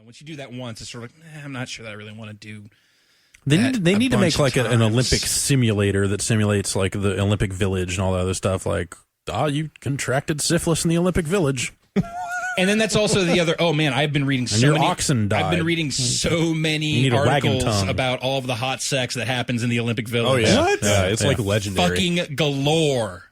once you do that once, it's sort of like, I'm not sure that I really want to do. They need to make like an Olympic times. simulator that simulates like the Olympic Village and all that other stuff. Like, you contracted syphilis in the Olympic Village. And then that's also the other. Oh man, I've been reading so many. Oxen died. I've been reading so many articles about all of the hot sex that happens in the Olympic Village. Oh yeah, What? yeah, it's like legendary. Fucking galore.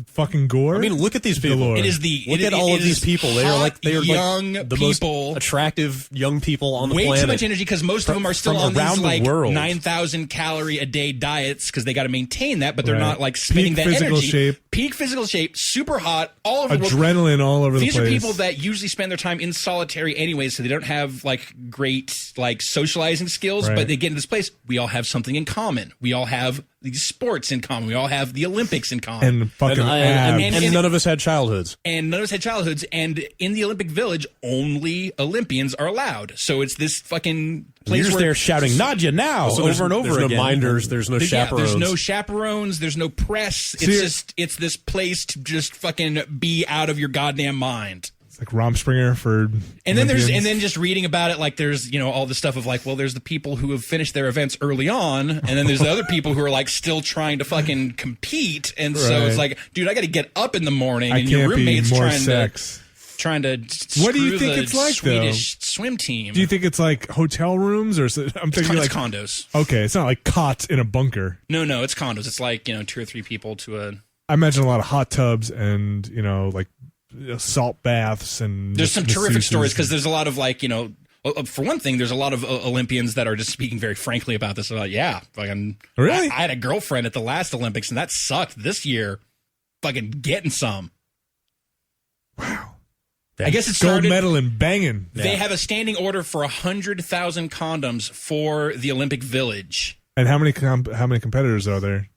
Fucking gore. I mean, look at these people. Galore. It is the Look at all of these people. They are like young the people. most attractive young people on the Way planet. too much energy because most of them are still from on these around the like world. 9,000 calorie a day diets because they got to maintain that, but they're Right. not like spending Peak that physical energy. shape. Peak physical shape, super hot, all over the world. Adrenaline all over the These place. are people that usually spend their time in solitary anyways, so they don't have like great like socializing skills. Right. But they get into this place. We all have something in common. We all have these sports in common. We all have the Olympics in common. and fucking and, abs. and none of us had childhoods. And none of us had childhoods. And in the Olympic Village, only Olympians are allowed. So it's this fucking place You're just where there shouting "Nadia now" So over and over there's again. no minders. There's no chaperones. there's no chaperones. There's no press. It's this place to just fucking be out of your goddamn mind. It's like Romspringer for And then Olympians. then just reading about it, like there's all the stuff of like, well, there's the people who have finished their events early on, and then there's the other people who are like still trying to fucking compete, and so it's Right. like, dude, I got to get up in the morning, I and your can't be roommate's more trying sex. to What do you screw think the it's like, Swedish swim team. Do you think it's like hotel rooms or is it, I'm thinking it's like condos? okay, it's not like cots in a bunker. No, it's condos. It's like 2 or 3 people to a. I imagine a lot of hot tubs and like salt baths and There's some terrific masseuses stories because and- there's a lot of like for one thing, there's a lot of Olympians that are just speaking very frankly about this. They're like, yeah, fucking. Really? I had a girlfriend at the last Olympics and that sucked. This year, fucking getting some. wow. I guess it Gold started. medal and banging. They have a standing order for 100,000 condoms for the Olympic Village. And how many competitors are there?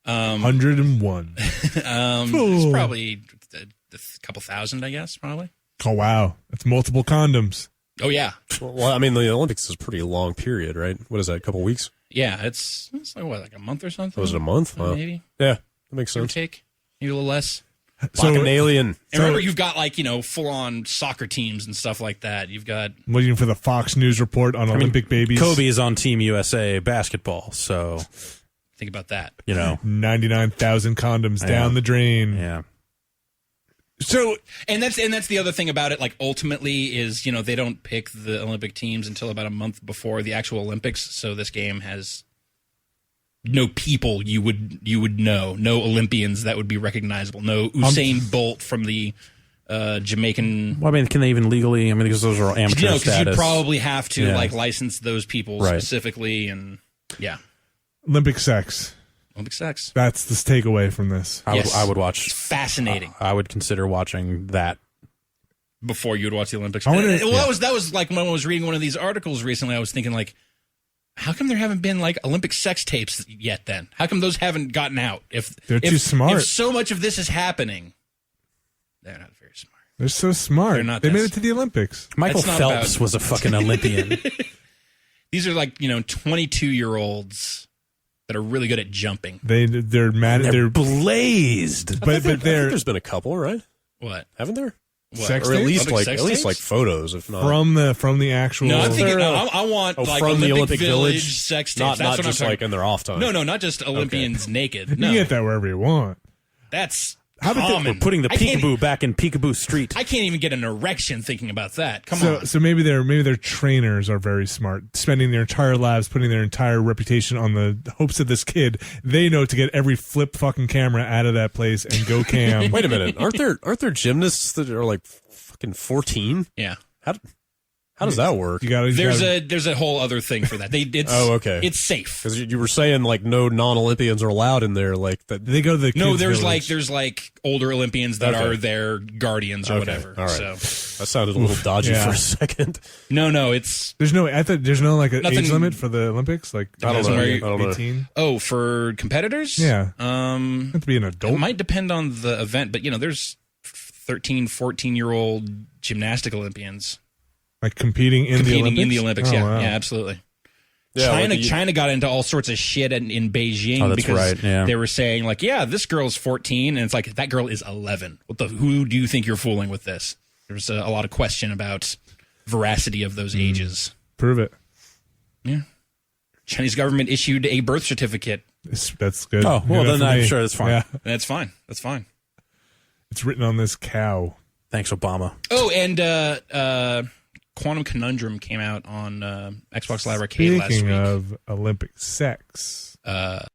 101. It's probably a couple thousand, I guess, probably. Oh wow, that's multiple condoms. Oh yeah, Well, I mean, the Olympics is a pretty long period, right? What is that? A couple weeks? yeah. It's like what, like a month or something? Was it a month? Wow. Maybe. Yeah, that makes Give or sense. take, maybe a little less. Like an alien. And remember, you've got like full-on soccer teams and stuff like that. You've got waiting for the Fox News report on Olympic babies. Kobe is on Team USA basketball, so think about that. 99,000 condoms down the drain. Yeah. So And that's the other thing about it. Like ultimately, is they don't pick the Olympic teams until about a month before the actual Olympics. So this game has no people you would know, no Olympians that would be recognizable, no Usain Bolt from the Jamaican. Well, I mean, can they even legally? I mean, because those are all amateur Because status. you'd probably have to Yeah. like license those people Right. specifically, and yeah, Olympic sex. Olympic sex. That's the takeaway from this. Yes. I would watch. It's fascinating. I would consider watching that. Before you would watch the Olympics. I wonder- that was like when I was reading one of these articles recently. I was thinking like, how come there haven't been like Olympic sex tapes yet? Then how come those haven't gotten out? If They're too smart. If so much of this is happening, they're not very smart. They're so smart. They're not They that made it to the Olympics. Michael That's not Phelps about- was a fucking Olympian. These are like 22-year-olds that are really good at jumping. They're mad. They're They're blazed. but I think they're there's been a couple, right? What? Haven't there? What? Sex Or at tapes? least Olympic like sex tapes? photos, if not from the actual. No, I'm thinking. They're, I want like from Olympic the Olympic Village sex tapes. Not That's what just I'm like talking. in their off time. No, not just Olympians naked. No, You can get that wherever you want. that's How about the- common. We're putting the I can't- peekaboo back in Peekaboo Street. I can't even get an erection thinking about that. Come So on. so maybe their trainers are very smart, spending their entire lives putting their entire reputation on the hopes of this kid. They know to get every flip fucking camera out of that place and go cam. Wait a minute. Aren't there gymnasts that are like fucking 14? Yeah. How does that work? You gotta. There's a whole other thing for that. It's, Oh, okay. It's safe. Because you were saying like no non-Olympians are allowed in there, like that. They go to the No, kids' there's village. like older Olympians that Okay. are their guardians or Okay, whatever. all right. So That sounded a little dodgy yeah. for a second. no, it's There's no. I thought there's no like an age Nothing- limit for the Olympics. Like I don't know. I don't know. 18. for competitors. Yeah. Um, Have to be an it adult. might depend on the event, but there's 13, 14-year-old gymnastic Olympians Like competing in the Olympics. in the Olympics. Oh, Yeah, wow. yeah, absolutely. Yeah, China got into all sorts of shit in Beijing Oh, that's because right, yeah. they were saying like, yeah, this girl's 14, and it's like that girl is 11. Who do you think you're fooling with this? There's a lot of question about veracity of those ages. Prove it. Yeah. Chinese government issued a birth certificate. That's good. Oh, well, Good enough then for I'm me. sure that's fine. Yeah. That's fine. That's fine. It's written on this cow. Thanks, Obama. Oh, and Quantum Conundrum came out on Xbox Live Arcade last week. Speaking of Olympic sex.